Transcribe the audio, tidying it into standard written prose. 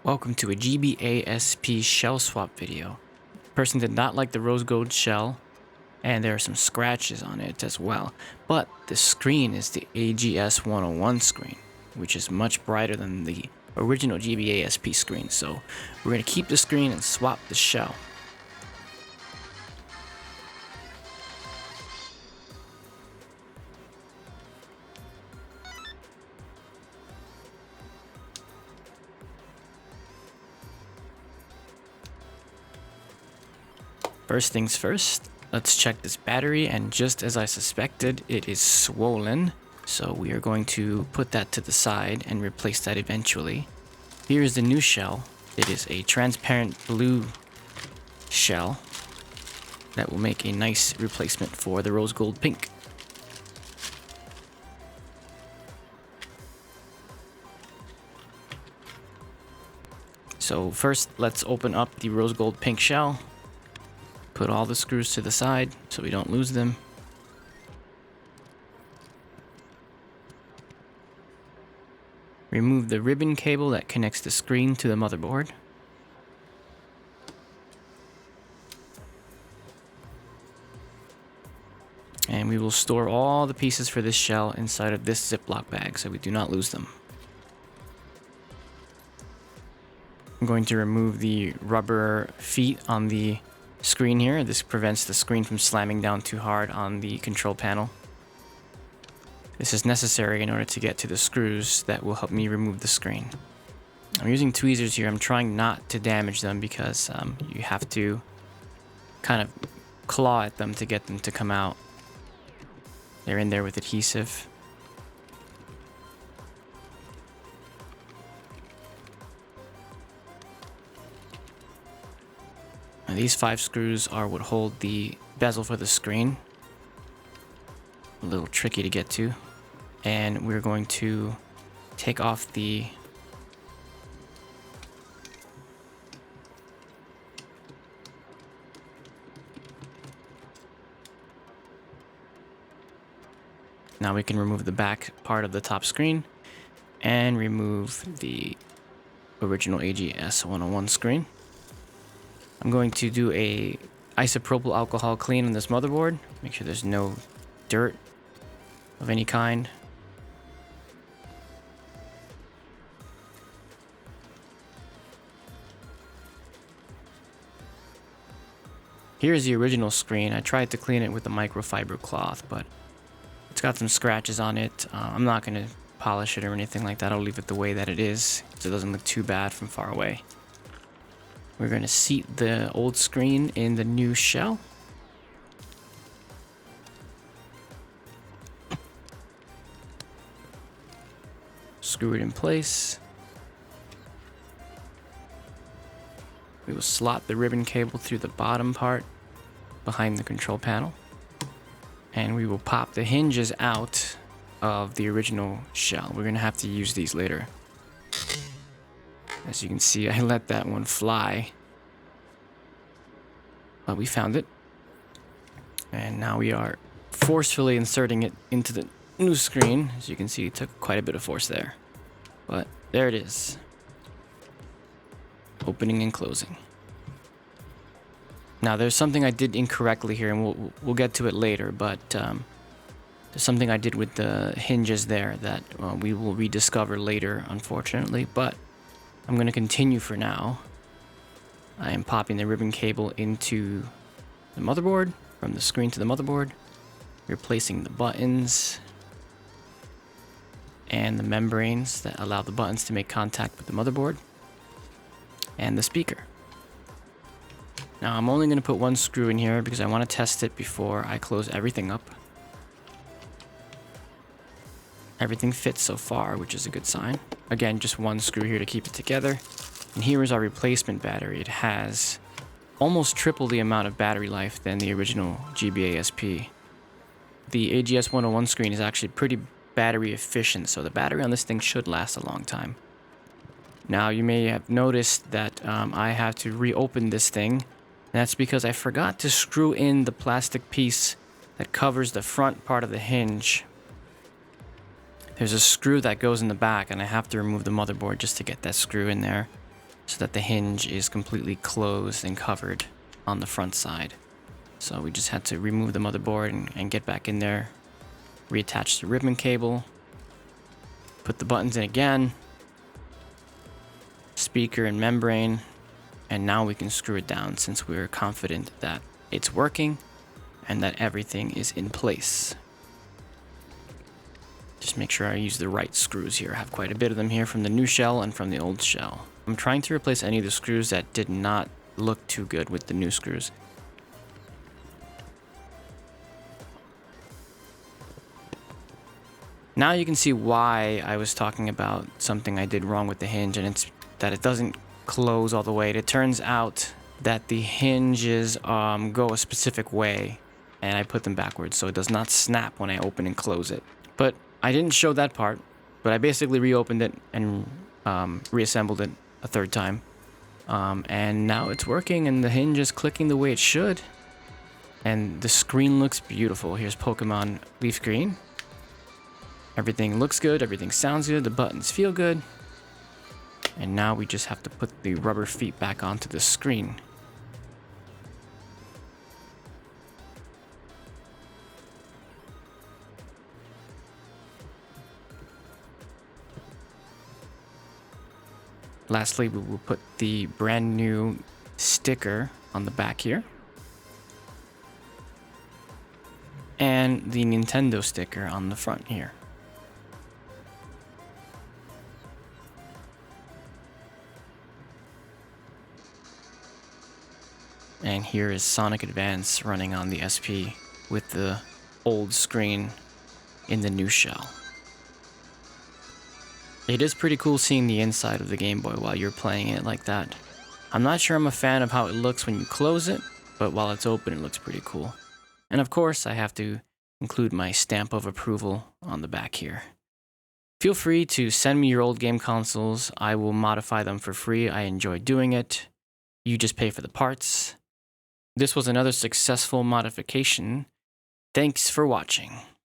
Welcome to a GBA SP shell swap video. Person did not like the rose gold shell, and there are some scratches on it as well. But the screen is the AGS-101 screen, which is much brighter than the original GBA SP screen. So we're going to keep the screen and swap the shell. First things first, let's check this battery, and just as I suspected, it is swollen. So we are going to put that to the side and replace that eventually. Here is the new shell. It is a transparent blue shell that will make a nice replacement for the rose gold pink. So first, let's open up the rose gold pink shell. Put all the screws to the side so we don't lose them. Remove the ribbon cable that connects the screen to the motherboard. And we will store all the pieces for this shell inside of this Ziploc bag so we do not lose them. I'm going to remove the rubber feet on the screen here. This prevents the screen from slamming down too hard on the control panel. This is necessary in order to get to the screws that will help me remove the screen. I'm using tweezers here. I'm trying not to damage them because you have to kind of claw at them to get them to come out. They're in there with adhesive. Now, these 5 screws are what hold the bezel for the screen. A little tricky to get to. And we're going to take off the now we can remove the back part of the top screen and remove the original AGS-101 screen. I'm going to do a isopropyl alcohol clean on this motherboard. Make sure there's no dirt of any kind. Here's the original screen. I tried to clean it with a microfiber cloth, but it's got some scratches on it. I'm not going to polish it or anything like that. I'll leave it the way that it is so it doesn't look too bad from far away. We're going to seat the old screen in the new shell. Screw it in place. We will slot the ribbon cable through the bottom part behind the control panel. And we will pop the hinges out of the original shell. We're going to have to use these later. As you can see, I let that one fly. But we found it. And now we are forcefully inserting it into the new screen. As you can see, it took quite a bit of force there. But there it is. Opening and closing. Now there's something I did incorrectly here, and we'll get to it later, but there's something I did with the hinges there that we will rediscover later, unfortunately, but I'm going to continue for now. I am popping the ribbon cable into the motherboard, from the screen to the motherboard, replacing the buttons and the membranes that allow the buttons to make contact with the motherboard, and the speaker. Now I'm only going to put 1 screw in here because I want to test it before I close everything up. Everything fits so far, which is a good sign. Again, just 1 screw here to keep it together. And here is our replacement battery. It has almost triple the amount of battery life than the original GBA SP. The AGS-101 screen is actually pretty battery efficient, so the battery on this thing should last a long time. Now you may have noticed that I have to reopen this thing. That's because I forgot to screw in the plastic piece that covers the front part of the hinge. There's a screw that goes in the back, and I have to remove the motherboard just to get that screw in there. so that the hinge is completely closed and covered on the front side. So we just had to remove the motherboard and get back in there, reattach the ribbon cable, put the buttons in again, speaker and membrane, and now we can screw it down since we're confident that it's working and that everything is in place. Just make sure I use the right screws here. I have quite a bit of them here from the new shell and from the old shell. I'm trying to replace any of the screws that did not look too good with the new screws. Now you can see why I was talking about something I did wrong with the hinge, and it's that it doesn't close all the way. It turns out that the hinges go a specific way, and I put them backwards, so it does not snap when I open and close it. But I didn't show that part, but I basically reopened it and reassembled it a third time. And now it's working, and the hinge is clicking the way it should. And the screen looks beautiful. Here's Pokemon Leaf Green. Everything looks good, everything sounds good, the buttons feel good. And now we just have to put the rubber feet back onto the screen. Lastly, we will put the brand new sticker on the back here. And the Nintendo sticker on the front here. And here is Sonic Advance running on the SP with the old screen in the new shell. It is pretty cool seeing the inside of the Game Boy while you're playing it like that. I'm not sure I'm a fan of how it looks when you close it, but while it's open it looks pretty cool. And of course I have to include my stamp of approval on the back here. Feel free to send me your old game consoles. I will modify them for free. I enjoy doing it. You just pay for the parts. This was another successful modification. Thanks for watching.